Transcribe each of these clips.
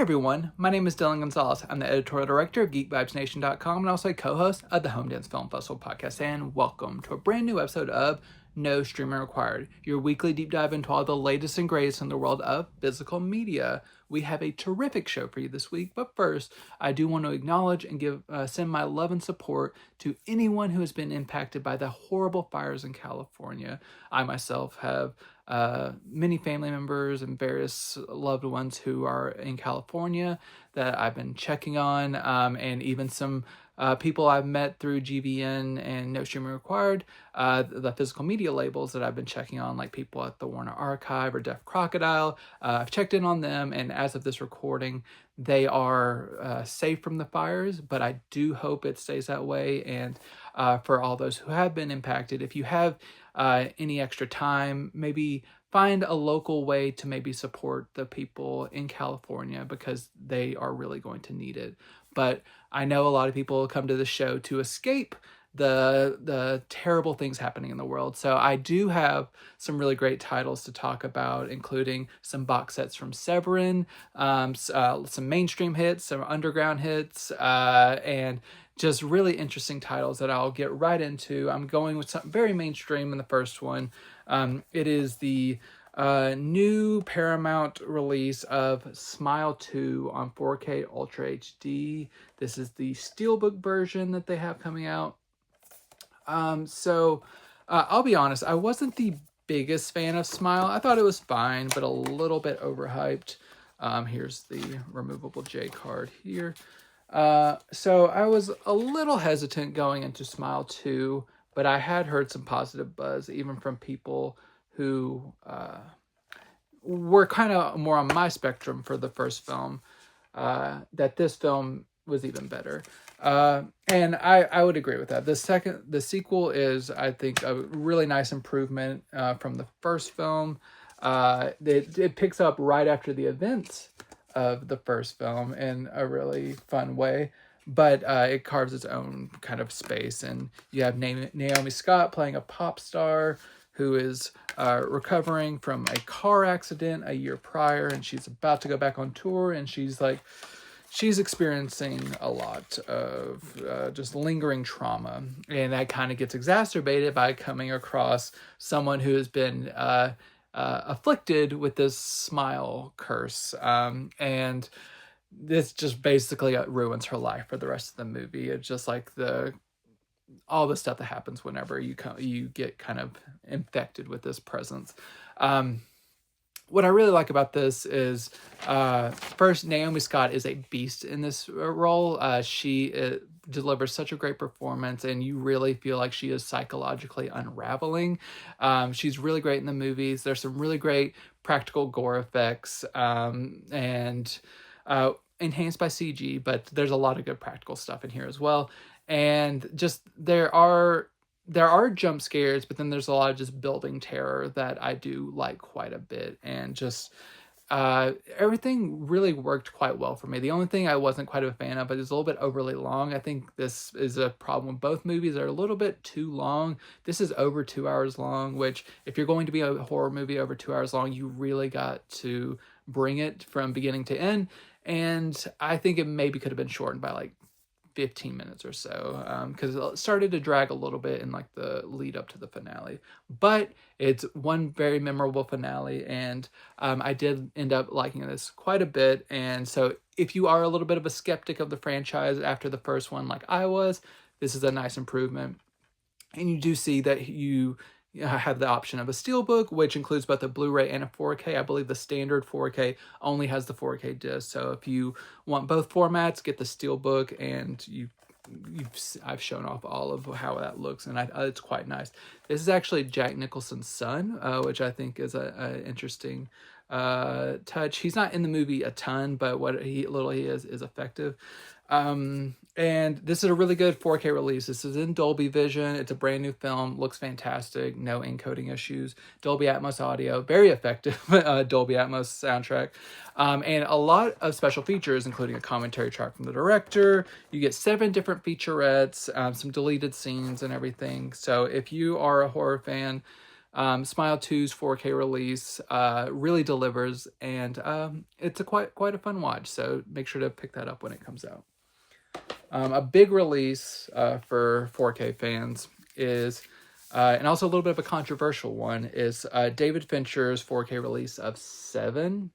everyone, my name is Dillon Gonzalez. I'm the editorial director of GeekVibesNation.com and also a co-host of the Home Dance Film Festival podcast. And welcome to a brand new episode of No Streaming Required, your weekly deep dive into all the latest and greatest in the world of physical media. We have a terrific show for you this week, but first, I do want to acknowledge and send my love and support to anyone who has been impacted by the horrible fires in California. I myself have many family members and various loved ones who are in California that I've been checking on, and even some people I've met through GVN and No Streaming Required, the physical media labels that I've been checking on, like people at the Warner Archive or Deaf Crocodile. I've checked in on them, and as of this recording, they are safe from the fires, but I do hope it stays that way. And for all those who have been impacted, if you have any extra time, maybe find a local way to maybe support the people in California because they are really going to need it. But I know a lot of people come to the show to escape the terrible things happening in the world. So I do have some really great titles to talk about, including some box sets from Severin, some mainstream hits, some underground hits, and just really interesting titles that I'll get right into. I'm going with something very mainstream in the first one. It is the new Paramount release of Smile 2 on 4K Ultra HD. This is the Steelbook version that they have coming out. I'll be honest, I wasn't the biggest fan of Smile. I thought it was fine, but a little bit overhyped. Here's the removable J card here. So I was a little hesitant going into Smile 2, but I had heard some positive buzz, even from people who were kind of more on my spectrum for the first film, that this film was even better. And I would agree with that. The sequel is, I think, a really nice improvement from the first film. It picks up right after the events of the first film in a really fun way, but it carves its own kind of space. And you have Naomi Scott playing a pop star who is recovering from a car accident a year prior, and she's about to go back on tour, and she's experiencing a lot of just lingering trauma, and that kind of gets exacerbated by coming across someone who has been afflicted with this smile curse, and this just basically ruins her life for the rest of the movie. It's just like all the stuff that happens whenever you get kind of infected with this presence. What I really like about this is, first, Naomi Scott is a beast in this role. She delivers such a great performance, and you really feel like she is psychologically unraveling. She's really great in the movies. There's some really great practical gore effects, and enhanced by CG, but there's a lot of good practical stuff in here as well. And just there are jump scares, but then there's a lot of just building terror that I do like quite a bit. And just everything really worked quite well for me. The only thing I wasn't quite a fan of, but it's a little bit overly long. I think this is a problem with both movies. They're a little bit too long. This is over 2 hours long, which if you're going to be a horror movie over 2 hours long, you really got to bring it from beginning to end. And I think it maybe could have been shortened by like 15 minutes or so, because it started to drag a little bit in like the lead up to the finale. But it's one very memorable finale, and I did end up liking this quite a bit. And so if you are a little bit of a skeptic of the franchise after the first one like I was, this is a nice improvement. And you do see that you have the option of a steelbook, which includes both a Blu-ray and a 4K. I believe the standard 4K only has the 4K disc. So if you want both formats, get the steelbook, and I've shown off all of how that looks, and it's quite nice. This is actually Jack Nicholson's son, which I think is an interesting touch. He's not in the movie a ton, but what little he is effective. And this is a really good 4K release. This is in Dolby Vision. It's a brand new film, looks fantastic, no encoding issues, Dolby Atmos audio, very effective Dolby Atmos soundtrack, and a lot of special features, including a commentary track from the director. You get 7 different featurettes, some deleted scenes and everything. So if you are a horror fan, Smile 2's 4K release really delivers, and it's a quite a fun watch. So make sure to pick that up when it comes out. A big release for 4K fans is, and also a little bit of a controversial one, is David Fincher's 4K release of Se7en.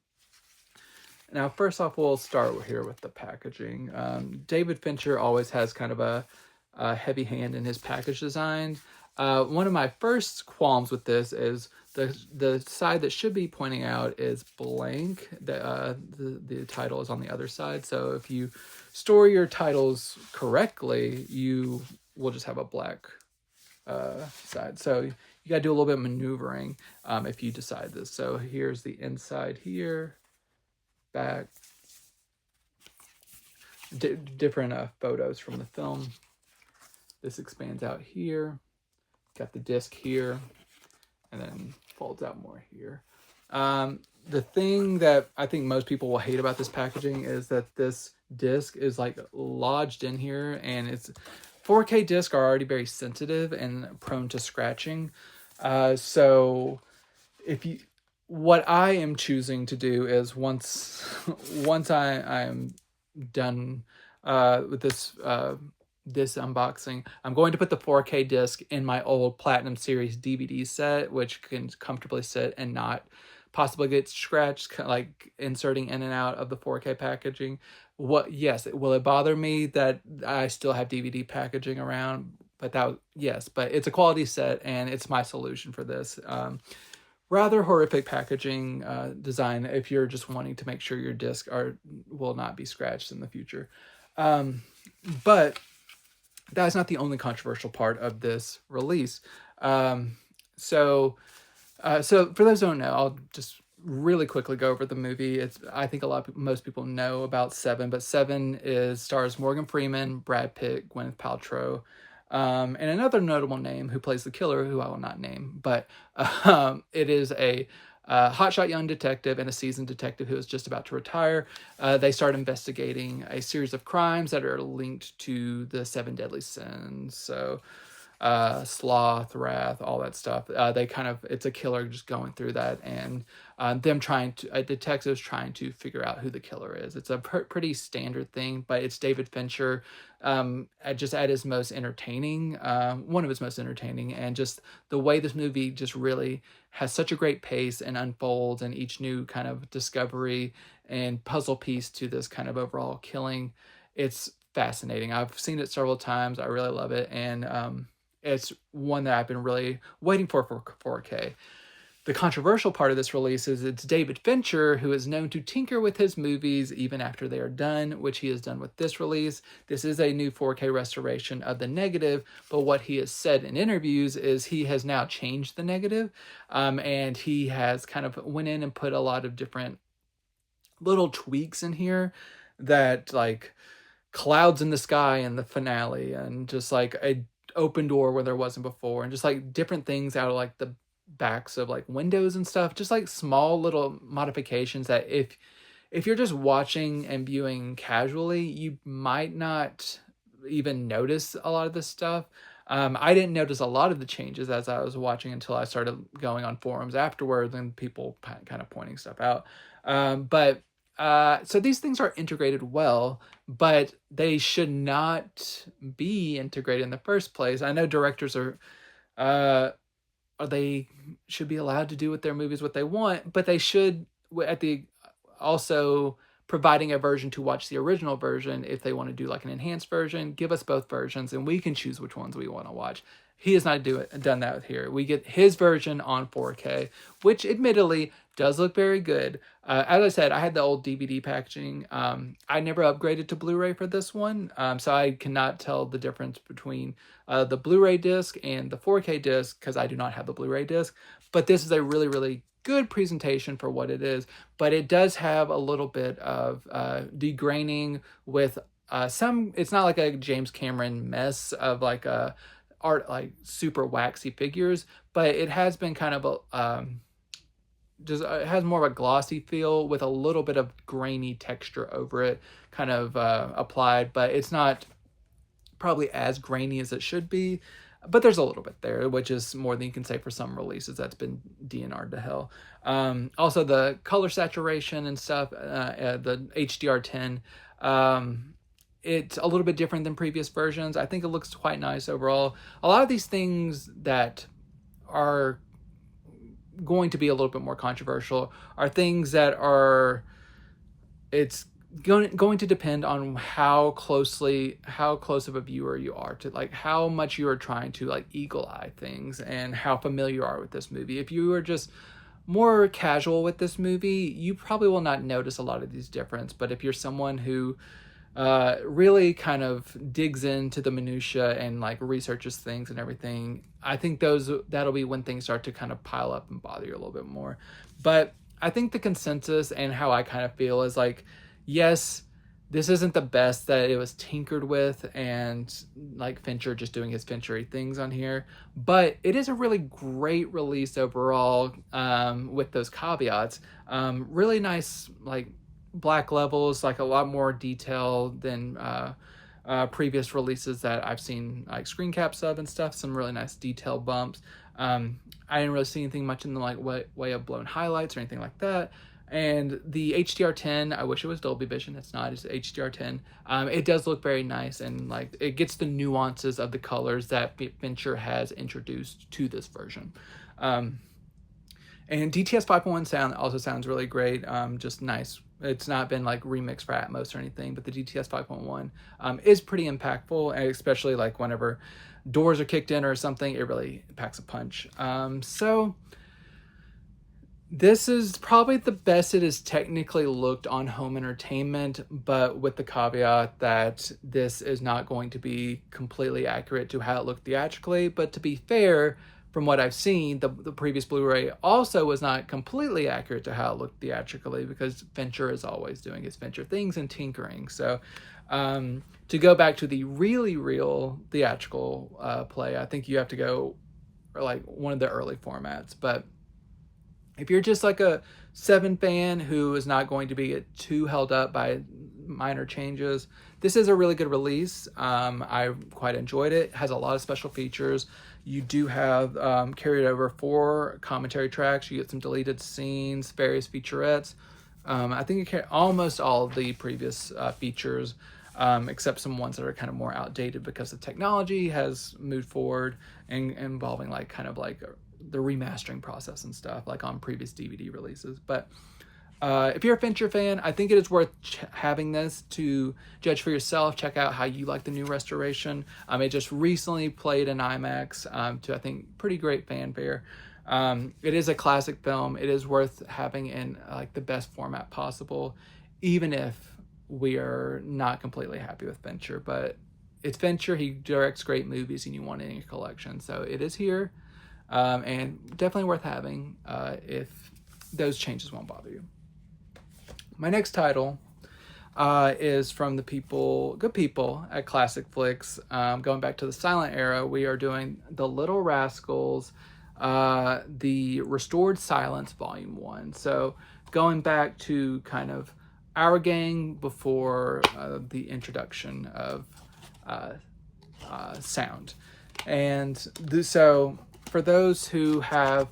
Now, first off, we'll start here with the packaging. David Fincher always has kind of a heavy hand in his package design. One of my first qualms with this is the side that should be pointing out is blank. The title is on the other side. So if you store your titles correctly, you will just have a black side. So you got to do a little bit of maneuvering if you decide this. So here's the inside here, back, different photos from the film. This expands out here. Got the disc here, and then folds out more here. The thing that I think most people will hate about this packaging is that this disc is like lodged in here, and it's 4K discs are already very sensitive and prone to scratching. So what I am choosing to do is once I'm done with this unboxing, I'm going to put the 4K disc in my old Platinum Series DVD set, which can comfortably sit and not possibly get scratched, like inserting in and out of the 4K packaging. Yes, will it bother me that I still have DVD packaging around? But it's a quality set, and it's my solution for this. Rather horrific packaging design if you're just wanting to make sure your disc will not be scratched in the future. But that's not the only controversial part of this release. So for those who don't know, I'll just really quickly go over the movie. I think most people know about Se7en, but Se7en stars Morgan Freeman, Brad Pitt, Gwyneth Paltrow, and another notable name who plays the killer, who I will not name. But it is a hotshot young detective and a seasoned detective who is just about to retire. They start investigating a series of crimes that are linked to the 7 deadly sins. So sloth, wrath, all that stuff. It's a killer just going through that, and detectives trying to figure out who the killer is. It's a pretty standard thing, but it's David Fincher just at his most entertaining, one of his most entertaining, and just the way this movie just really has such a great pace and unfolds, and each new kind of discovery and puzzle piece to this kind of overall killing. It's fascinating. I've seen it several times. I really love it, and it's one that I've been really waiting for 4K. The controversial part of this release is it's David Fincher, who is known to tinker with his movies even after they are done, which he has done with this release. This is a new 4K restoration of the negative, but what he has said in interviews is he has now changed the negative, and he has kind of went in and put a lot of different little tweaks in here that, like, clouds in the sky in the finale, and just like a open door where there wasn't before, and just like different things out of like the backs of like windows and stuff, just like small little modifications that if you're just watching and viewing casually, you might not even notice a lot of this stuff. I didn't notice a lot of the changes as I was watching until I started going on forums afterwards and people kind of pointing stuff out. So these things are integrated well, but they should not be integrated in the first place. I know directors they should be allowed to do with their movies what they want, but they should also providing a version to watch the original version. If they want to do like an enhanced version, give us both versions and we can choose which ones we want to watch. He has not done that here. We get his version on 4K, which admittedly does look very good. As I said, I had the old DVD packaging. I never upgraded to Blu-ray for this one, so I cannot tell the difference between the Blu-ray disc and the 4K disc because I do not have the Blu-ray disc. But this is a really, really good presentation for what it is. But it does have a little bit of degraining with some. It's not like a James Cameron mess of like art, like super waxy figures, but it has been kind of it has more of a glossy feel with a little bit of grainy texture over it kind of applied, but it's not probably as grainy as it should be. but there's a little bit there, which is more than you can say for some releases that's been DNR'd to hell. Also, the color saturation and stuff, the HDR10, it's a little bit different than previous versions. I think it looks quite nice overall. A lot of these things that are going to be a little bit more controversial are things that are, it's going to depend on how close of a viewer you are, to like how much you are trying to like eagle eye things and how familiar you are with this movie. If you are just more casual with this movie, you probably will not notice a lot of these differences. But if you're someone who really kind of digs into the minutia and like researches things and everything, I think that'll be when things start to kind of pile up and bother you a little bit more. But I think the consensus and how I kind of feel is like, yes, this isn't the best that it was tinkered with and like Fincher just doing his Finchery things on here, but it is a really great release overall, with those caveats. Really nice, like black levels, like a lot more detail than previous releases that I've seen, like screen caps of and stuff. Some really nice detail bumps. I didn't really see anything much in the like way of blown highlights or anything like that. And the HDR10, I wish it was Dolby Vision. It's not. It's HDR10. It does look very nice, and like it gets the nuances of the colors that Fincher has introduced to this version. And DTS 5.1 sound also sounds really great. Just nice. It's not been like remixed for Atmos or anything, but the DTS 5.1 is pretty impactful, and especially like whenever doors are kicked in or something, it really packs a punch. So this is probably the best it is technically looked on home entertainment, but with the caveat that this is not going to be completely accurate to how it looked theatrically. But to be fair, from what I've seen, the previous Blu-ray also was not completely accurate to how it looked theatrically, because Fincher is always doing his Fincher things and tinkering. So to go back to the really real theatrical play, I think you have to go for like one of the early formats. But if you're just like a Se7en fan who is not going to be too held up by minor changes, this is a really good release. I quite enjoyed it. It has a lot of special features. You do have carried over 4 commentary tracks. You get some deleted scenes, various featurettes. I think it almost all of the previous features, except some ones that are kind of more outdated because the technology has moved forward and involving like kind of like the remastering process and stuff like on previous DVD releases. But if you're a Fincher fan, I think it is worth having this to judge for yourself. Check out how you like the new restoration. It just recently played in IMAX to, I think, pretty great fanfare. It is a classic film. It is worth having in like the best format possible, even if we are not completely happy with Fincher. But it's Fincher. He directs great movies and you want it in your collection. So it is here. And definitely worth having if those changes won't bother you. My next title is from the good people at Classic Flix. Going back to the silent era, we are doing The Little Rascals, the Restored Silence Volume 1. So going back to kind of our gang before the introduction of sound. And so for those who have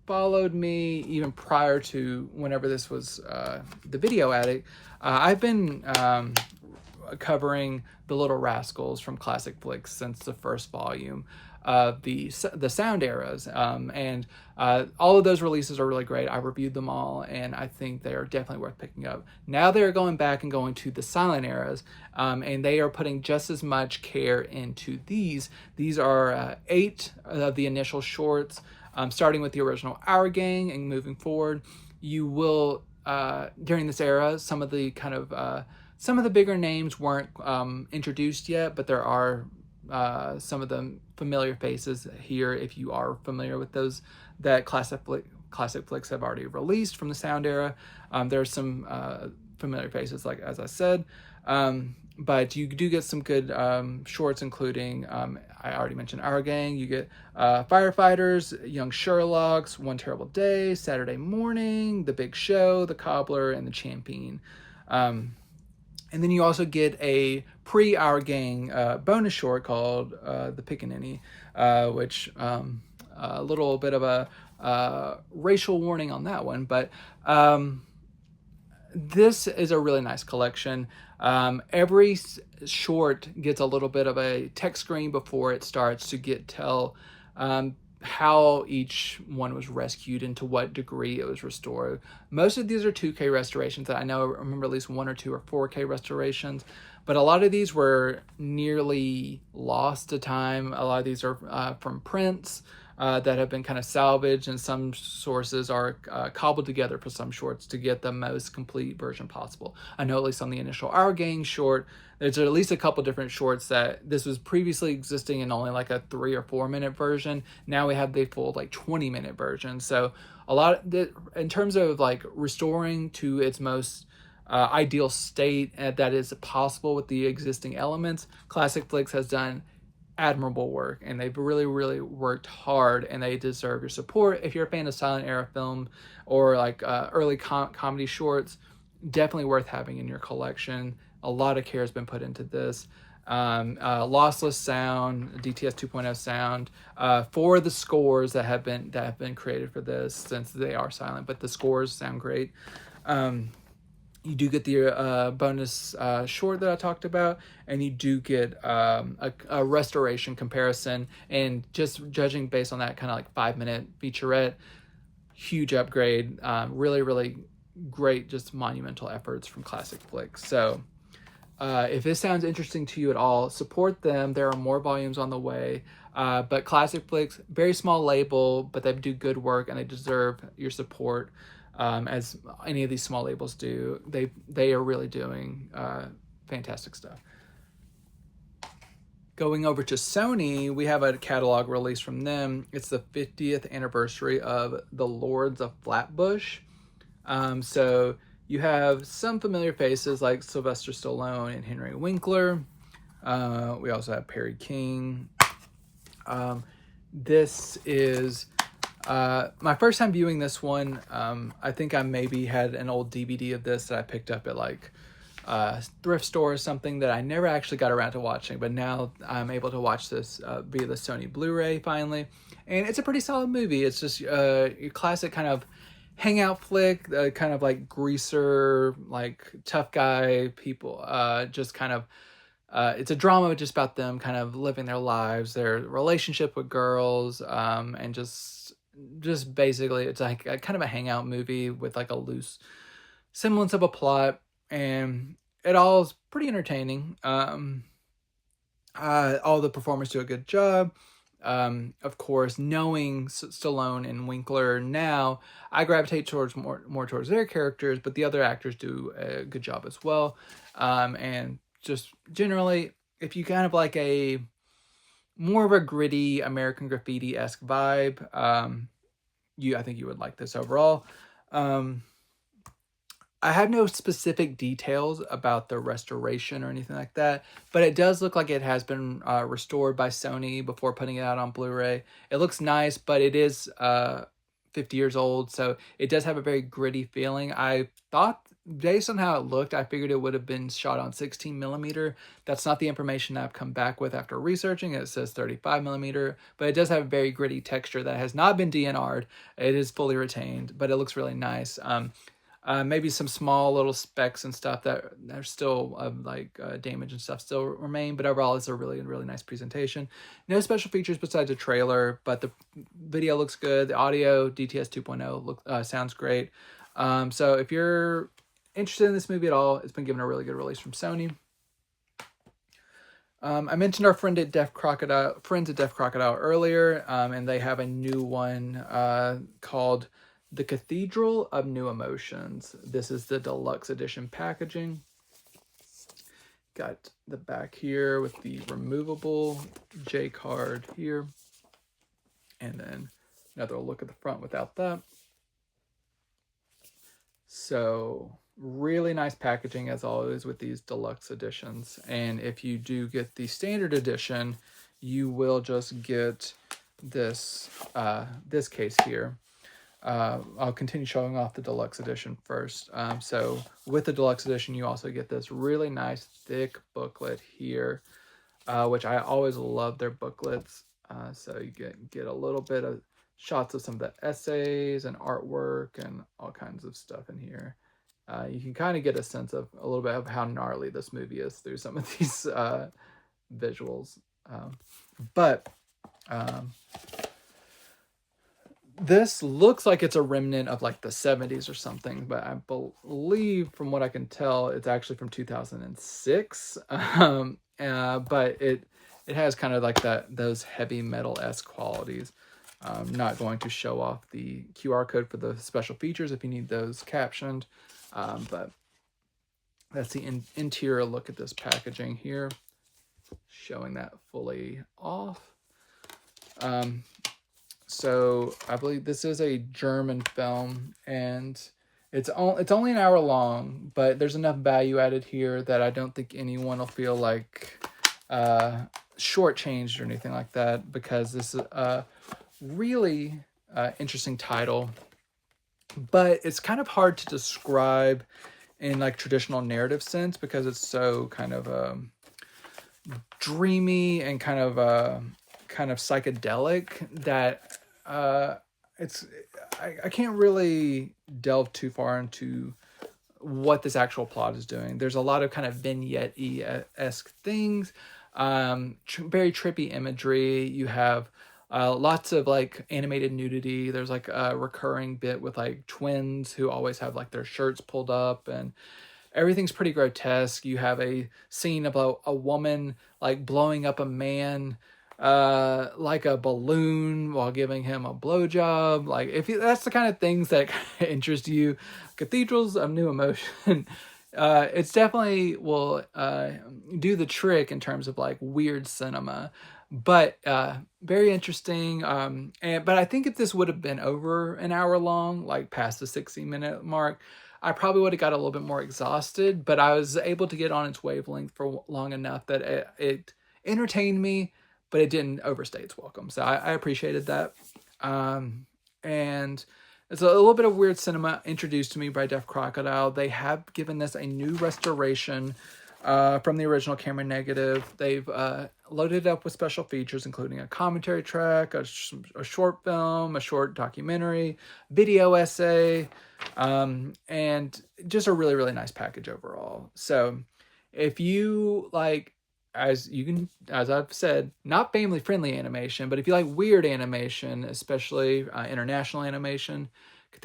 followed me even prior to whenever this was the Video Addict, I've been covering The Little Rascals from Classic Flix since the first volume of the sound eras, and all of those releases are really great. I reviewed them all, and I think they are definitely worth picking up. Now they're going back and going to the silent eras, and they are putting just as much care into these. These are 8 of the initial shorts, starting with the original Our Gang and moving forward. You will during this era, some of the kind of some of the bigger names weren't introduced yet, but there are some of the familiar faces here if you are familiar with those that Classic Flix have already released from the sound era. There are some familiar faces, like as I said, but you do get some good shorts, including I already mentioned Our Gang. You get Firefighters, Young Sherlocks, One Terrible Day, Saturday Morning, The Big Show, The Cobbler, and The Champion. And then you also get a pre-Our Gang bonus short called The Pickaninny. which a little bit of a racial warning on that one. But this is a really nice collection. Every short gets a little bit of a text screen before it starts to tell how each one was rescued and to what degree it was restored. Most of these are 2K restorations. That I remember at least 1 or 2 or 4K restorations, but a lot of these were nearly lost to time. A lot of these are from prints that have been kind of salvaged, and some sources are cobbled together for some shorts to get the most complete version possible. I know at least on the initial Our Gang short, there's at least a couple different shorts that this was previously existing in only like a 3 or 4 minute version. Now we have the full like 20-minute version. So a lot in terms of like restoring to its most ideal state that is possible with the existing elements, Classic Flix has done admirable work, and they've really worked hard, and they deserve your support. If you're a fan of silent era film or like early comedy shorts, definitely worth having in your collection. A lot of care has been put into this. Lossless sound, DTS 2.0 sound for the scores that have been created for this, since they are silent, but the scores sound great. You do get the bonus short that I talked about, and you do get a restoration comparison. And just judging based on that kind of like 5-minute featurette, huge upgrade. Really great, just monumental efforts from Classic Flix. So if this sounds interesting to you at all, support them. There are more volumes on the way. But Classic Flix, very small label, but they do good work, and they deserve your support. As any of these small labels do. They are really doing fantastic stuff. Going over to Sony, we have a catalog release from them. It's the 50th anniversary of the Lords of Flatbush. So you have some familiar faces like Sylvester Stallone and Henry Winkler. We also have Perry King. This is my first time viewing this one. I think I maybe had an old DVD of this that I picked up at like a thrift store or something that I never actually got around to watching, but now I'm able to watch this via the Sony Blu-ray finally, and it's a pretty solid movie. It's just your classic kind of hangout flick, kind of like greaser, like tough guy people, just kind of it's a drama just about them kind of living their lives, their relationship with girls, and just basically it's like a kind of a hangout movie with like a loose semblance of a plot, and it all is pretty entertaining. All the performers do a good job. Of course, knowing Stallone and Winkler now, I gravitate towards more towards their characters, but the other actors do a good job as well. And just generally, if you kind of like a more of a gritty American Graffiti-esque vibe, I think you would like this overall. I have no specific details about the restoration or anything like that, but it does look like it has been restored by Sony before putting it out on Blu-ray. It looks nice, but it is 50 years old, so it does have a very gritty feeling. I thought, based on how it looked, I figured it would have been shot on 16 millimeter. That's not the information I've come back with after researching. It says 35 millimeter, but it does have a very gritty texture that has not been DNR'd. It is fully retained, but it looks really nice. Maybe some small little specks and stuff that are still damage and stuff still remain, but overall it's a really nice presentation. No special features besides a trailer, but the video looks good. The audio, DTS 2.0, sounds great. So if you're interested in this movie at all, it's been given a really good release from Sony. I mentioned our friends at Deaf Crocodile earlier, and they have a new one called The Cathedral of New Emotions. This is the deluxe edition packaging. Got the back here with the removable J card here. And then another look at the front without that. So really nice packaging as always with these deluxe editions. And if you do get the standard edition, you will just get this this case here. I'll continue showing off the deluxe edition first. So with the deluxe edition, you also get this really nice thick booklet here, which I always love their booklets. So you get a little bit of shots of some of the essays and artwork and all kinds of stuff in here. You can kind of get a sense of a little bit of how gnarly this movie is through some of these visuals. But this looks like it's a remnant of like the 70s or something, but I believe from what I can tell, it's actually from 2006. But it has kind of like those heavy metal-esque qualities. I'm not going to show off the QR code for the special features if you need those captioned. But that's the interior look at this packaging here, showing that fully off. So I believe this is a German film, and it's only an hour long, but there's enough value added here that I don't think anyone will feel like shortchanged or anything like that, because this is a really interesting title, but it's kind of hard to describe in like traditional narrative sense because it's so kind of dreamy and kind of psychedelic that I can't really delve too far into what this actual plot is doing. There's a lot of kind of vignette-esque things, very trippy imagery. You have lots of like animated nudity. There's like a recurring bit with like twins who always have like their shirts pulled up, and everything's pretty grotesque. You have a scene about a woman like blowing up a man like a balloon while giving him a blowjob. Like if that's the kind of things that interest you, Cathedrals of New Emotion, it's definitely will do the trick in terms of like weird cinema, but very interesting. But I think if this would have been over an hour long, like past the 60-minute mark, I probably would have got a little bit more exhausted, but I was able to get on its wavelength for long enough that it entertained me, but it didn't overstay its welcome. So I appreciated that. And it's a little bit of weird cinema introduced to me by Deaf Crocodile. They have given this a new restoration from the original camera negative. They've loaded it up with special features, including a commentary track, a short film, a short documentary, video essay, and just a really, really nice package overall. So if you like, as I've said, not family friendly animation, but if you like weird animation, especially international animation, the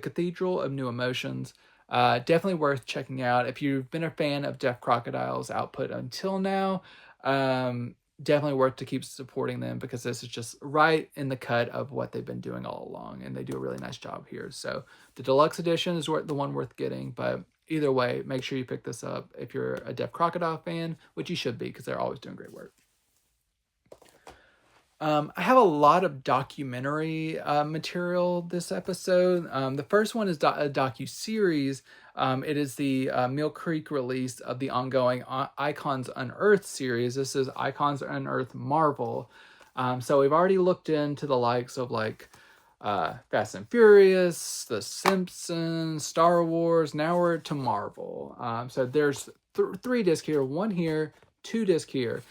Cathedral of New Emotions, definitely worth checking out. If you've been a fan of Deaf Crocodile's output until now, definitely worth to keep supporting them, because this is just right in the cut of what they've been doing all along, and they do a really nice job here. So the deluxe edition is the one worth getting, but either way, make sure you pick this up if you're a Deaf Crocodile fan, which you should be, because they're always doing great work. I have a lot of documentary material this episode. The first one is a docu-series. It is the Mill Creek release of the ongoing Icons Unearthed series. This is Icons Unearthed Marvel. So we've already looked into the likes of like Fast and Furious, The Simpsons, Star Wars. Now we're to Marvel. So there's 3 discs here, 1 here, 2 discs here.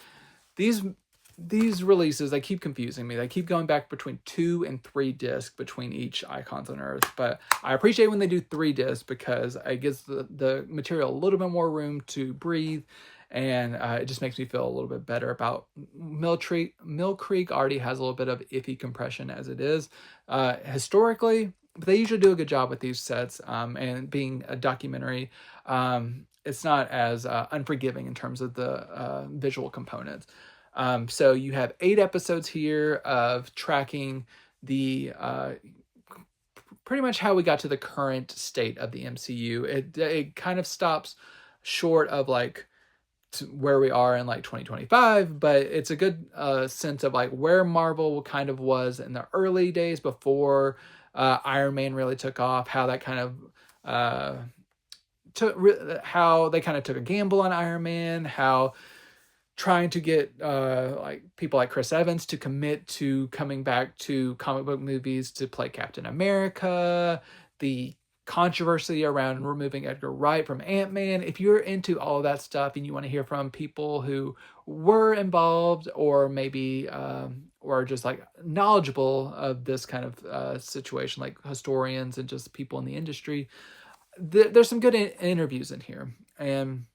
These releases, they keep confusing me. They keep going back between 2 and 3 discs between each Icons Unearthed. But I appreciate when they do 3 discs, because it gives the material a little bit more room to breathe. And it just makes me feel a little bit better about Mill Creek. Mill Creek already has a little bit of iffy compression as it is historically, but they usually do a good job with these sets. And being a documentary, it's not as unforgiving in terms of the visual components. So you have 8 episodes here of tracking the pretty much how we got to the current state of the MCU. It kind of stops short of like where we are in like 2025, but it's a good sense of like where Marvel kind of was in the early days before Iron Man really took off, how that kind of how they kind of took a gamble on Iron Man, how trying to get like people like Chris Evans to commit to coming back to comic book movies to play Captain America, the controversy around removing Edgar Wright from Ant-Man. If you're into all of that stuff and you want to hear from people who were involved or maybe or just like knowledgeable of this kind of situation, like historians and just people in the industry, there's some good interviews in here. And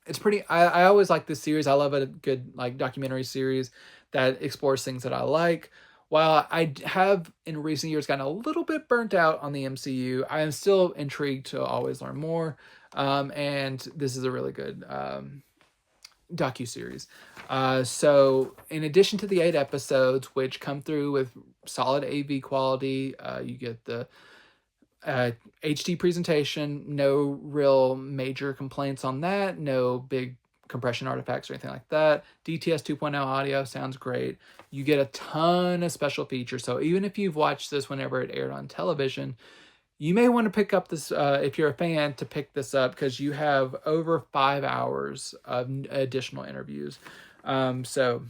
it's pretty, I always like this series. I love a good like documentary series that explores things that I like. While I have in recent years gotten a little bit burnt out on the MCU, I am still intrigued to always learn more. And this is a really good docuseries. So in addition to the 8 episodes, which come through with solid AV quality, you get the HD presentation, no real major complaints on that, no big compression artifacts or anything like that. DTS 2.0 audio sounds great. You get a ton of special features. So even if you've watched this whenever it aired on television, you may want to pick up this, if you're a fan, to pick this up because you have over 5 hours of additional interviews. So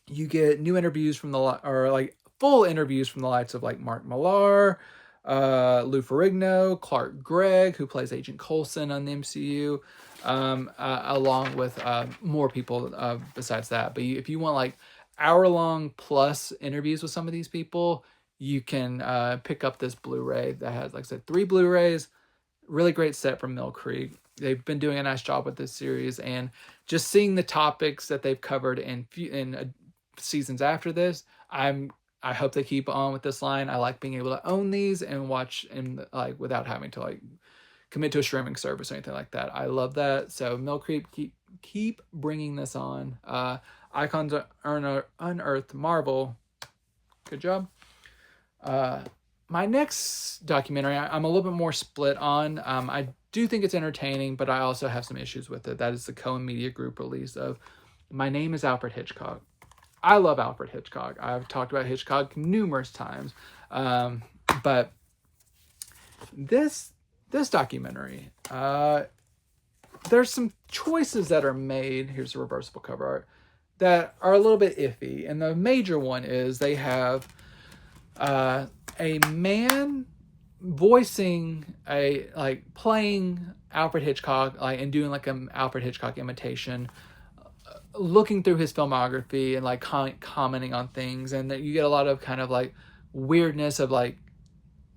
you get new interviews from or like full interviews from the likes of like Mark Millar, Lou Ferrigno, Clark Gregg, who plays Agent Coulson on the MCU, along with more people besides that. But if you want like hour-long plus interviews with some of these people, you can pick up this Blu-ray that has, like I said, 3 Blu-rays, really great set from Mill Creek. They've been doing a nice job with this series, and just seeing the topics that they've covered in seasons after this, I hope they keep on with this line. I like being able to own these and watch and like without having to like commit to a streaming service or anything like that. I love that. So Mill Creek, keep bringing this on. Icons Unearthed Marvel. Good job. My next documentary, I'm a little bit more split on. I do think it's entertaining, but I also have some issues with it. That is the Cohen Media Group release of My Name is Alfred Hitchcock. I love Alfred Hitchcock. I've talked about Hitchcock numerous times. But this documentary, there's some choices that are made. Here's the reversible cover art that are a little bit iffy. And the major one is they have a man voicing playing Alfred Hitchcock, and doing like an Alfred Hitchcock imitation, looking through his filmography and like commenting on things, and that you get a lot of kind of like weirdness of like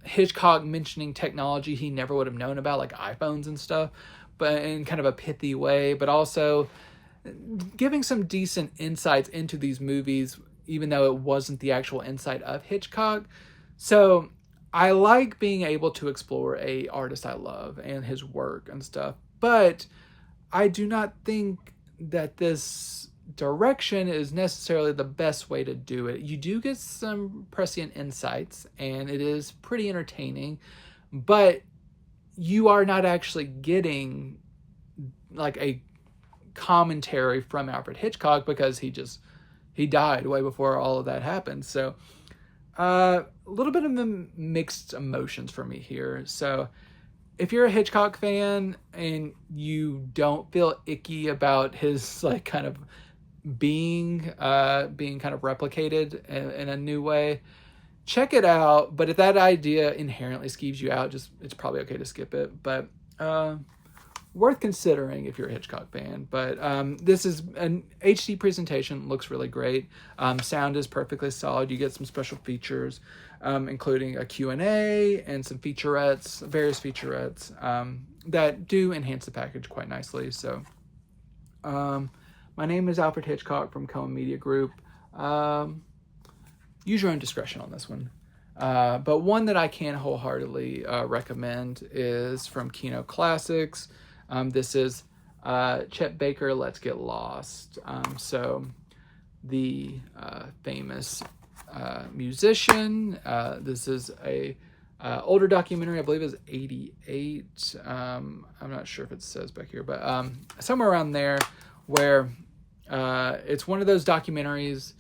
Hitchcock mentioning technology he never would have known about, like iPhones and stuff, but in kind of a pithy way, but also giving some decent insights into these movies, even though it wasn't the actual insight of Hitchcock. So I like being able to explore a artist I love and his work and stuff, but I do not think that this direction is necessarily the best way to do it. You do get some prescient insights, and it is pretty entertaining, but you are not actually getting like a commentary from Alfred Hitchcock because he died way before all of that happened. So a little bit of the mixed emotions for me here. So if you're a Hitchcock fan and you don't feel icky about his like kind of being kind of replicated in a new way, check it out. But if that idea inherently skeeves you out, it's probably okay to skip it. But worth considering if you're a Hitchcock fan. But this is an HD presentation, looks really great. Sound is perfectly solid. You get some special features, including a Q&A and some featurettes, various featurettes that do enhance the package quite nicely. So my name is Alfred Hitchcock from Cohen Media Group. Use your own discretion on this one. But one that I can wholeheartedly recommend is from Kino Classics. This is Chet Baker, Let's Get Lost. So the famous musician, this is a older documentary, I believe it's 88. I'm not sure if it says back here, but somewhere around there, where it's one of those documentaries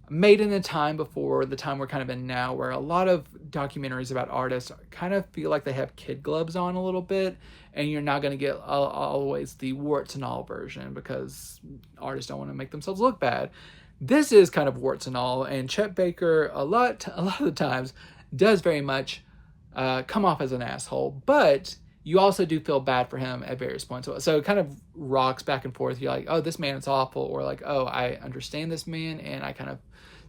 made in a time before the time we're kind of in now, where a lot of documentaries about artists kind of feel like they have kid gloves on a little bit, and you're not going to get always the warts and all version because artists don't want to make themselves look bad. This is kind of warts and all, and Chet Baker a lot of the times does very much come off as an asshole, but you also do feel bad for him at various points. So it kind of rocks back and forth. You're like, oh, this man is awful, or like, oh, I understand this man, and I kind of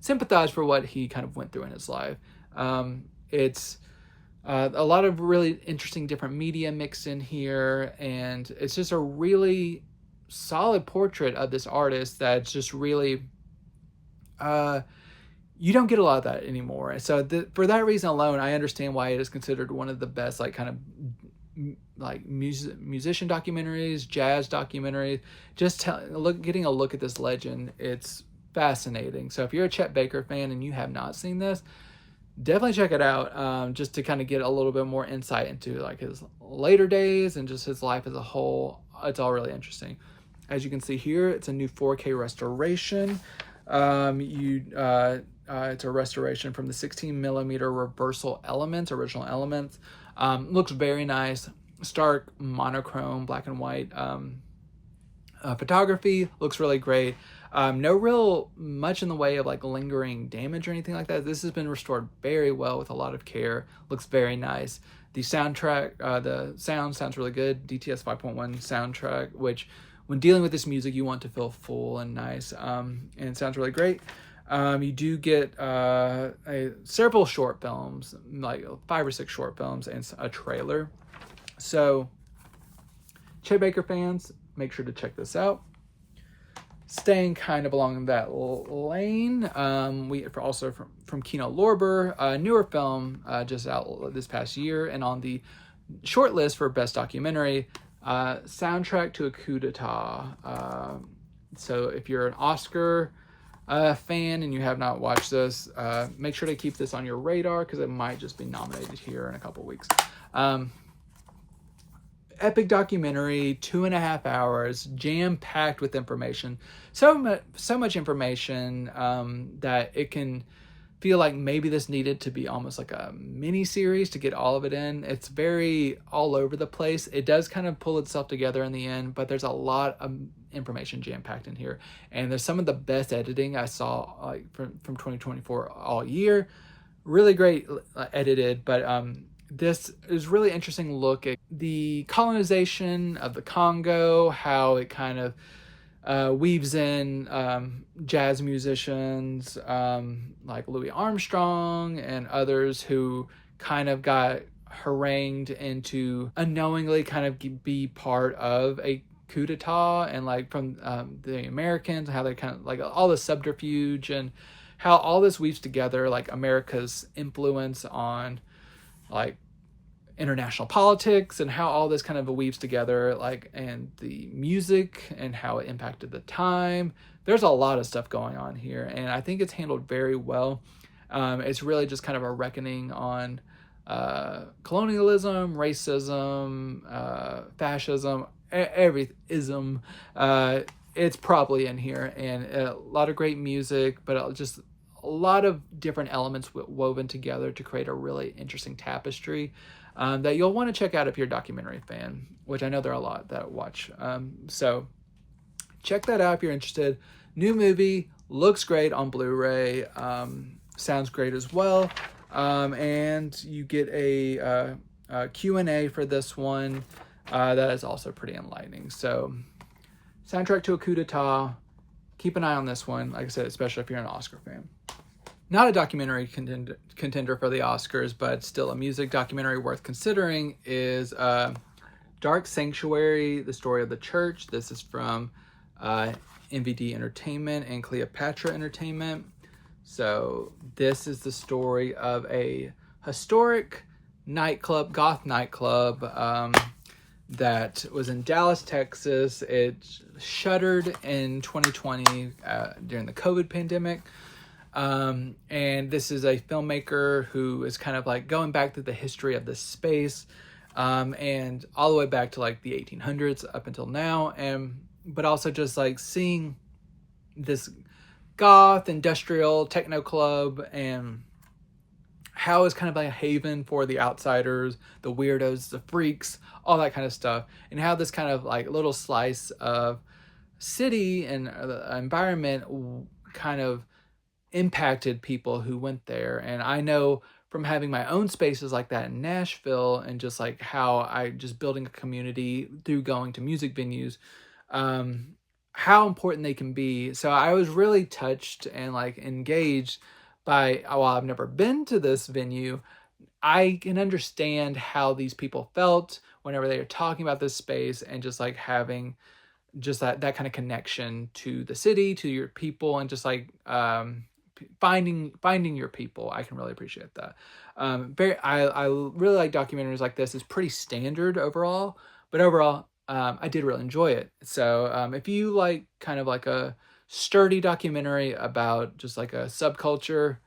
sympathize for what he kind of went through in his life. It's a lot of really interesting different media mixed in here, and it's just a really solid portrait of this artist that's just really you don't get a lot of that anymore. So for that reason alone, I understand why it is considered one of the best like kind of like musician documentaries, jazz documentaries. Just getting a look at this legend, it's fascinating. So if you're a Chet Baker fan and you have not seen this, definitely check it out, just to kind of get a little bit more insight into like his later days and just his life as a whole. It's all really interesting. As you can see here, it's a new 4K restoration. It's a restoration from the 16 millimeter original elements. Looks very nice. Stark monochrome, black and white photography. Looks really great. No real much in the way of like lingering damage or anything like that. This has been restored very well with a lot of care. Looks very nice. The soundtrack, the sound sounds really good. DTS 5.1 soundtrack, which when dealing with this music, you want to feel full and nice. And it sounds really great. You do get several short films, like 5 or 6 short films and a trailer. So, Chet Baker fans, make sure to check this out. Staying kind of along that lane, we also from Kino Lorber, a newer film just out this past year, and on the short list for Best Documentary, soundtrack to a Coup d'etat. So if you're an Oscar fan and you have not watched this, make sure to keep this on your radar because it might just be nominated here in a couple weeks. Epic documentary, 2.5 hours, jam-packed with information. So much information that it can feel like maybe this needed to be almost like a mini series to get all of it in. It's very all over the place. It does kind of pull itself together in the end, but there's a lot of information jam-packed in here. And there's some of the best editing I saw like from 2024 all year. Really great edited, but this is really interesting look at the colonization of the Congo, how it kind of weaves in jazz musicians like Louis Armstrong and others who kind of got harangued into unknowingly kind of be part of a coup d'etat, and like from the Americans, how they kind of like all the subterfuge and how all this weaves together, like America's influence on like international politics and how all this kind of weaves together, like, and the music and how it impacted the time. There's a lot of stuff going on here, and I think it's handled very well. It's really just kind of a reckoning on colonialism, racism, fascism, every ism. It's probably in here, and a lot of great music, but just a lot of different elements woven together to create a really interesting tapestry that you'll want to check out if you're a documentary fan, which I know there are a lot that watch. So check that out if you're interested. New movie, looks great on Blu-ray, sounds great as well. And you get a Q&A for this one that is also pretty enlightening. So soundtrack to a coup d'etat, keep an eye on this one, like I said, especially if you're an Oscar fan. Not a documentary contender for the Oscars, but still a music documentary worth considering is Dark Sanctuary, The Story of the Church. This is from MVD Entertainment and Cleopatra Entertainment. So this is the story of a historic nightclub, goth nightclub, that was in Dallas, Texas. It shuttered in 2020 during the COVID pandemic. And this is a filmmaker who is kind of like going back to the history of this space, and all the way back to like the 1800s up until now, but also just like seeing this goth industrial techno club and how it's kind of like a haven for the outsiders, the weirdos, the freaks, all that kind of stuff, and how this kind of like little slice of city and environment kind of impacted people who went there. And I know from having my own spaces like that in Nashville, and just like how I just building a community through going to music venues, how important they can be. So I was really touched and like engaged by, while I've never been to this venue, I can understand how these people felt whenever they were talking about this space, and just like having just that kind of connection to the city, to your people, and just like finding your people. I can really appreciate that. I really like documentaries like this. It's pretty standard overall, but overall I did really enjoy it. So if you like kind of like a sturdy documentary about just like a subculture,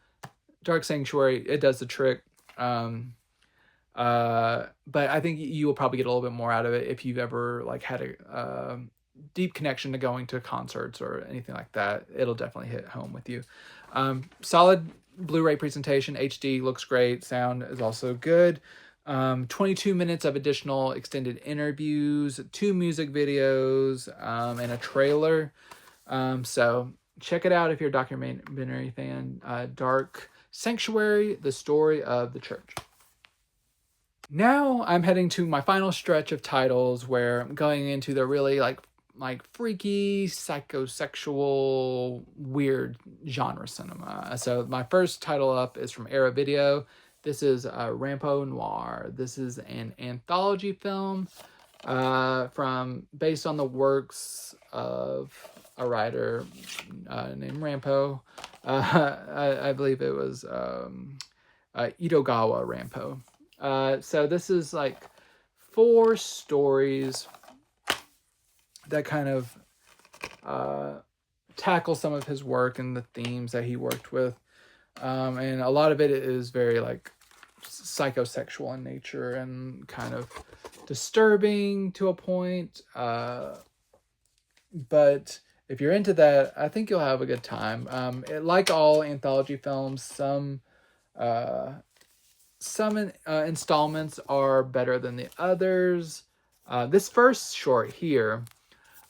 Dark Sanctuary, it does the trick. But I think you will probably get a little bit more out of it if you've ever like had a deep connection to going to concerts or anything like that. It'll definitely hit home with you. Solid Blu-ray presentation, HD, looks great. Sound is also good. 22 minutes of additional extended interviews, 2 music videos, and a trailer. So check it out if you're a documentary fan. Dark Sanctuary, the story of the church. Now I'm heading to my final stretch of titles, where I'm going into the really like freaky, psychosexual, weird genre cinema. So my first title up is from Era Video. This is Rampo Noir. This is an anthology film based on the works of a writer named Rampo. I believe it was Itogawa Rampo. So this is like 4 stories that kind of tackle some of his work and the themes that he worked with. And a lot of it is very like psychosexual in nature and kind of disturbing to a point. But if you're into that, I think you'll have a good time. Like all anthology films, some installments are better than the others. This first short here,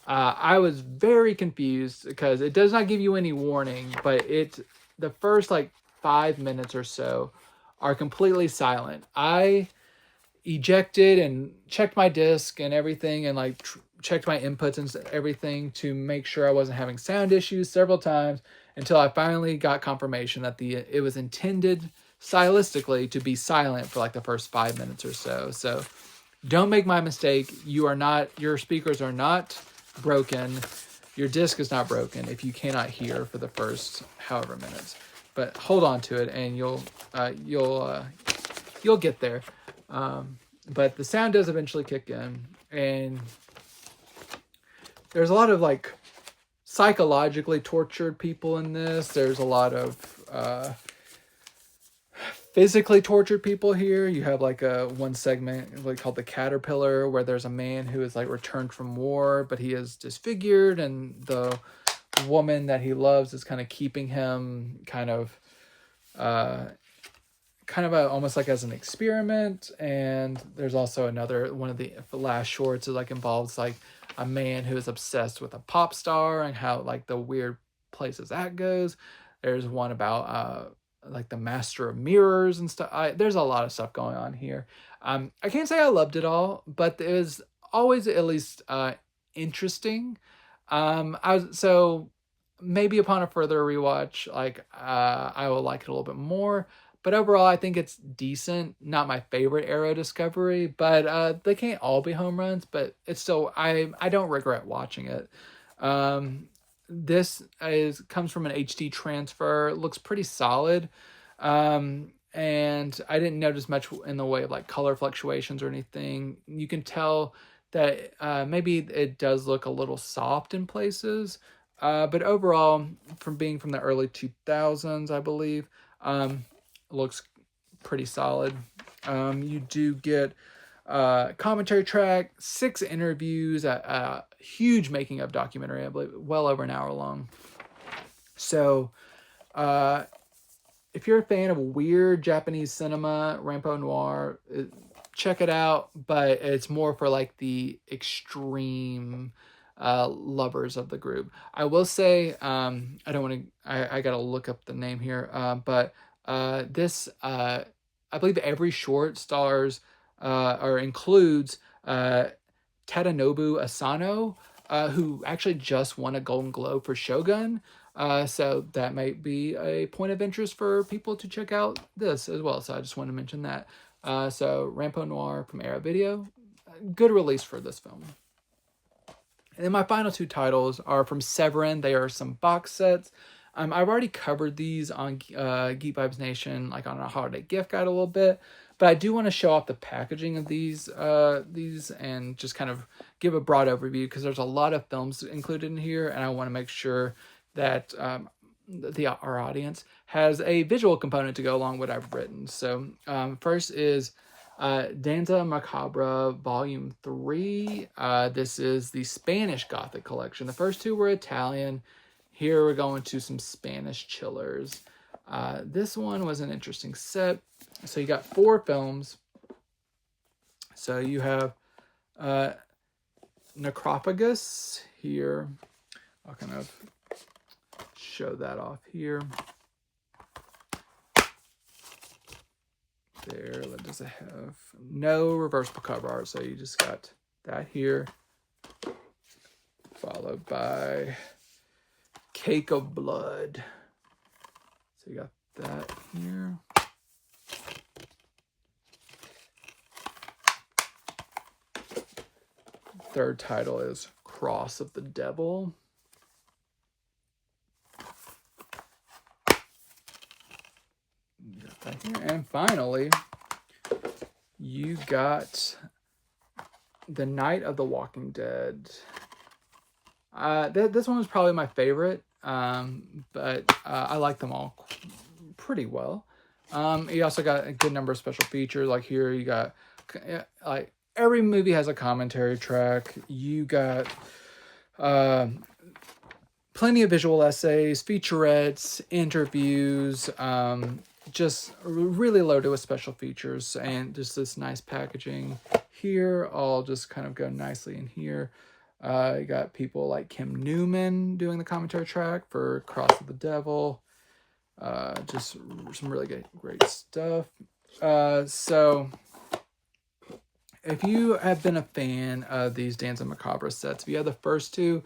I was very confused because it does not give you any warning, but the first like 5 minutes or so are completely silent. I ejected and checked my disc and everything, and like checked my inputs and everything to make sure I wasn't having sound issues several times, until I finally got confirmation that it was intended stylistically to be silent for like the first 5 minutes or so. So don't make my mistake. Your speakers are not broken. Your disc is not broken if you cannot hear for the first however minutes. But hold on to it, and you'll get there. But the sound does eventually kick in, and there's a lot of like psychologically tortured people in this. There's a lot of physically tortured people here. You have like one segment like called the Caterpillar, where there's a man who is like returned from war, but he is disfigured, and the woman that he loves is kind of keeping him almost like as an experiment. And there's also another one of the last shorts is like involves like a man who is obsessed with a pop star and how like the weird places that goes. There's one about like the Master of Mirrors and stuff. There's a lot of stuff going on here. I can't say I loved it all, but it was always at least interesting. So maybe upon a further rewatch, like I will like it a little bit more. But overall, I think it's decent. Not my favorite Arrow discovery, but they can't all be home runs. But it's still, I don't regret watching it. This comes from an HD transfer. It looks pretty solid. And I didn't notice much in the way of like color fluctuations or anything. You can tell that maybe it does look a little soft in places. But overall, from being from the early 2000s, I believe, looks pretty solid. You do get commentary track, 6 interviews, a huge making of documentary, I believe, well over an hour long. So if you're a fan of weird Japanese cinema, Rampo Noir, check it out. But it's more for like the extreme lovers of the group. I will say, I don't want to, I got to look up the name here, but this, I believe every short stars or includes Tadanobu Asano, who actually just won a Golden Globe for Shogun. So that might be a point of interest for people to check out this as well. So I just want to mention that. So Rampo Noir from Era Video, good release for this film. And then my final two titles are from Severin. They are some box sets. I've already covered these on Geek Vibes Nation, like on a holiday gift guide a little bit. But I do want to show off the packaging of these and just kind of give a broad overview because there's a lot of films included in here, and I want to make sure that our audience has a visual component to go along with what I've written. So first is Danza Macabra Volume 3. This is the Spanish Gothic collection. The first two were Italian. Here we're going to some Spanish chillers. This one was an interesting set. So you got 4 films. So you have Necrophagus here. I'll kind of show that off here. There, what does it have? No reversible cover art, so you just got that here. Followed by Cake of Blood. So you got that here. Third title is Cross of the Devil. Got that here. And finally, you got The Night of the Walking Dead. This one was probably my favorite, but I like them all pretty well. You also got a good number of special features. Like here, you got like every movie has a commentary track. You got plenty of visual essays, featurettes, interviews, just really loaded with special features and just this nice packaging. Here, I'll just kind of go nicely in here. You got people like Kim Newman doing the commentary track for Cross of the Devil. Just some really great stuff. So if you have been a fan of these Danza Macabra sets, if you have the first two,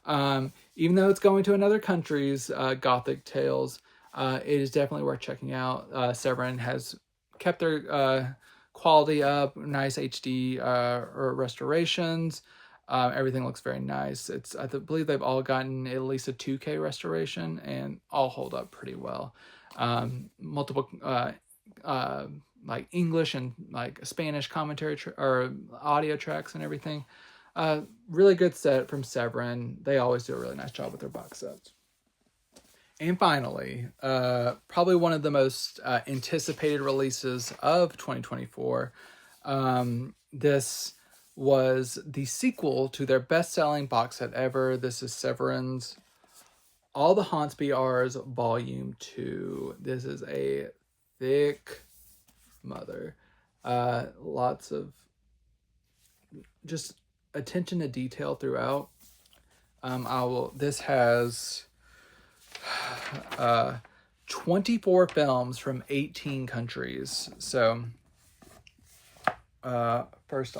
even though it's going to another country's Gothic tales, it is definitely worth checking out. Severin has kept their quality up, nice HD or restorations. Everything looks very nice. I believe they've all gotten at least a 2K restoration and all hold up pretty well. Multiple like English and like Spanish commentary or audio tracks and everything. Really good set from Severin. They always do a really nice job with their box sets. And finally, probably one of the most anticipated releases of 2024. This was the sequel to their best-selling box set ever. This is Severin's All the Haunts BRs Volume 2. This is a thick mother. Lots of just attention to detail throughout. This has 24 films from 18 countries. So first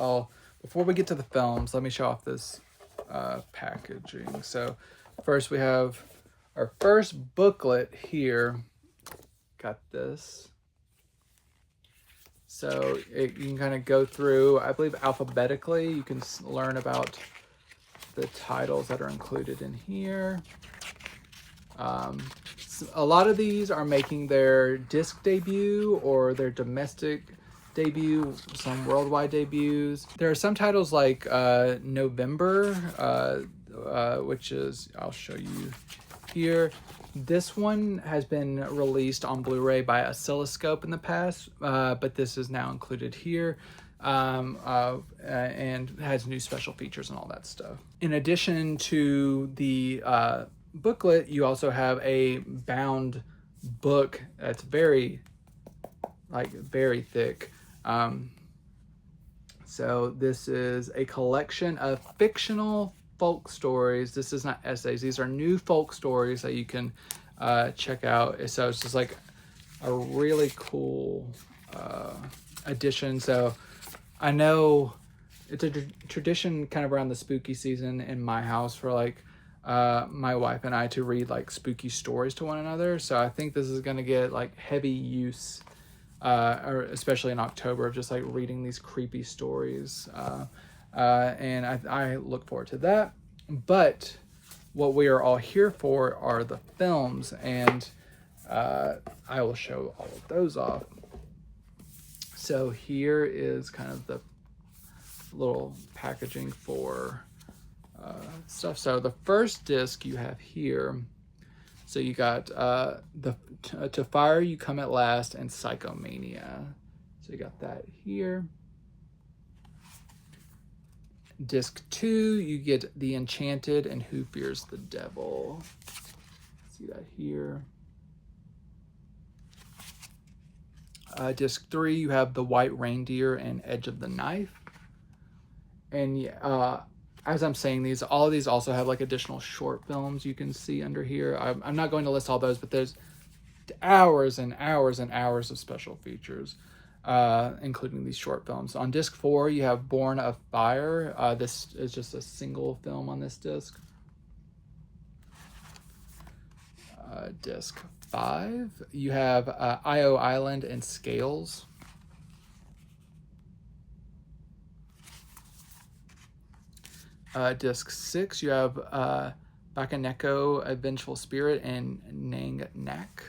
before we get to the films, let me show off this packaging. So first we have our first booklet here. Got this. So you can kind of go through, I believe alphabetically, you can learn about the titles that are included in here. A lot of these are making their disc debut or their domestic debut, some worldwide debuts. There are some titles like November, which is, I'll show you here. This one has been released on Blu-ray by Oscilloscope in the past, but this is now included here and has new special features and all that stuff. In addition to the booklet, you also have a bound book that's very thick. So this is a collection of fictional folk stories. This is not essays. These are new folk stories that you can check out. So it's just like a really cool addition. So I know it's a tradition kind of around the spooky season in my house for like my wife and I to read like spooky stories to one another. So I think this is going to get like heavy use, or especially in October, of just like reading these creepy stories. And I look forward to that. But what we are all here for are the films, and I will show all of those off. So here is kind of the little packaging for stuff. So the first disc you have here, so you got To Fire You Come at Last and Psychomania. So you got that here. Disc 2, you get The Enchanted and Who Fears the Devil. See that here. Disc 3, you have The White Reindeer and Edge of the Knife. And as I'm saying these, all of these also have like additional short films you can see under here. I'm not going to list all those, but there's hours and hours and hours of special features, including these short films. On disc 4, you have Born of Fire. This is just a single film on this disc. Disc 5, you have Io Island and Scales. Disc 6, you have Bakaneko, A Vengeful Spirit, and Nang Nak.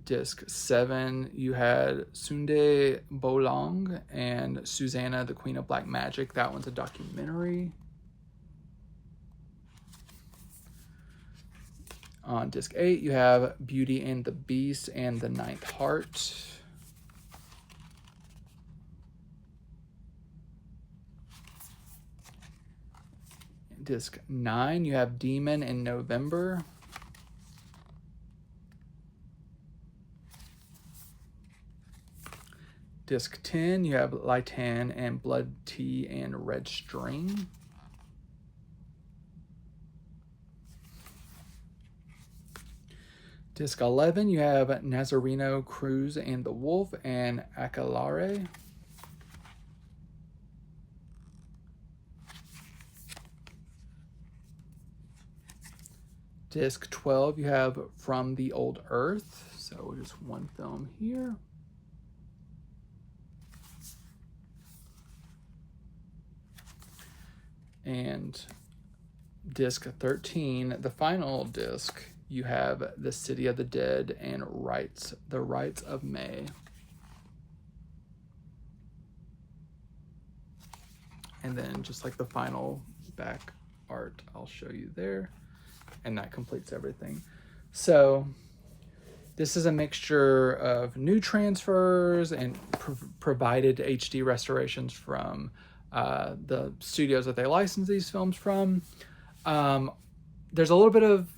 Disc 7, you had Sunde Bolong and Susanna, the Queen of Black Magic. That one's a documentary. On disc 8, you have Beauty and the Beast and The Ninth Heart. Disc 9, you have Demon in November. Disc 10, you have Litan and Blood Tea and Red String. Disc 11, you have Nazareno Cruz and the Wolf and Aquelarre. Disc 12, you have From the Old Earth. So just one film here. And disc 13, the final disc, you have The City of the Dead and The Rites of May. And then just like the final back art, I'll show you there. And that completes everything. So this is a mixture of new transfers and provided HD restorations from the studios that they license these films from. There's a little bit of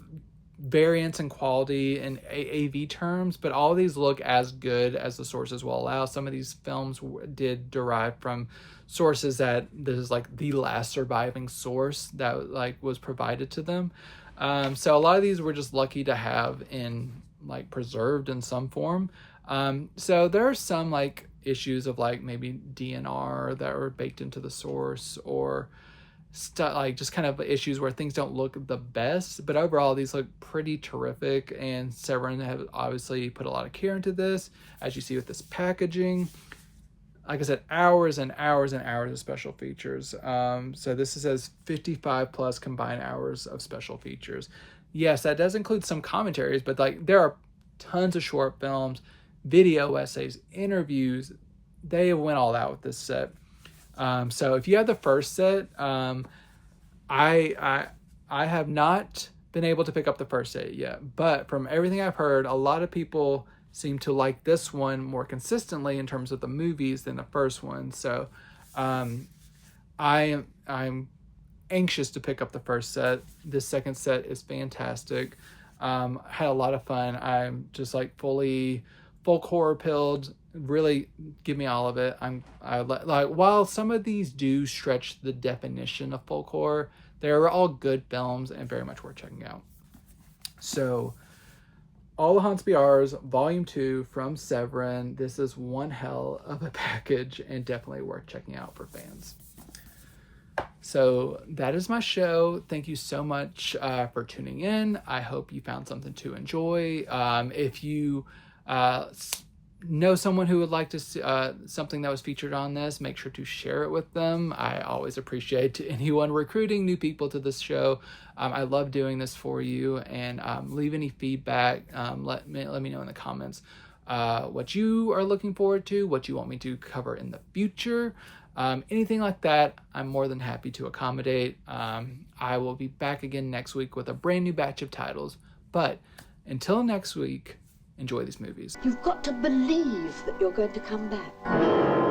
variance in quality in AV terms, but all of these look as good as the sources will allow. Some of these films did derive from sources that this is like the last surviving source that like was provided to them. So a lot of these we're just lucky to have in like preserved in some form. So there are some like issues of like maybe DNR that are baked into the source, or like just kind of issues where things don't look the best, but overall these look pretty terrific. And Severin have obviously put a lot of care into this, as you see with this packaging. Like I said, hours and hours and hours of special features. So this says 55 plus combined hours of special features. Yes, that does include some commentaries, but like there are tons of short films, video essays, interviews. They went all out with this set. So if you have the first set, I have not been able to pick up the first set yet, but from everything I've heard, a lot of people seem to like this one more consistently in terms of the movies than the first one. So I'm anxious to pick up the first set. This second set is fantastic. Had a lot of fun. I'm just like fully folk horror pilled Really give me all of it. Like, while some of these do stretch the definition of folk horror, they're all good films and very much worth checking out. So, All the Haunts Be Ours, Volume 2 from Severin. This is one hell of a package and definitely worth checking out for fans. So that is my show. Thank you so much for tuning in. I hope you found something to enjoy. If you know someone who would like to see something that was featured on this, make sure to share it with them. I always appreciate anyone recruiting new people to this show. I love doing this for you, and leave any feedback. Let me know in the comments what you are looking forward to, what you want me to cover in the future. Anything like that, I'm more than happy to accommodate. I will be back again next week with a brand new batch of titles. But until next week, enjoy these movies. You've got to believe that you're going to come back.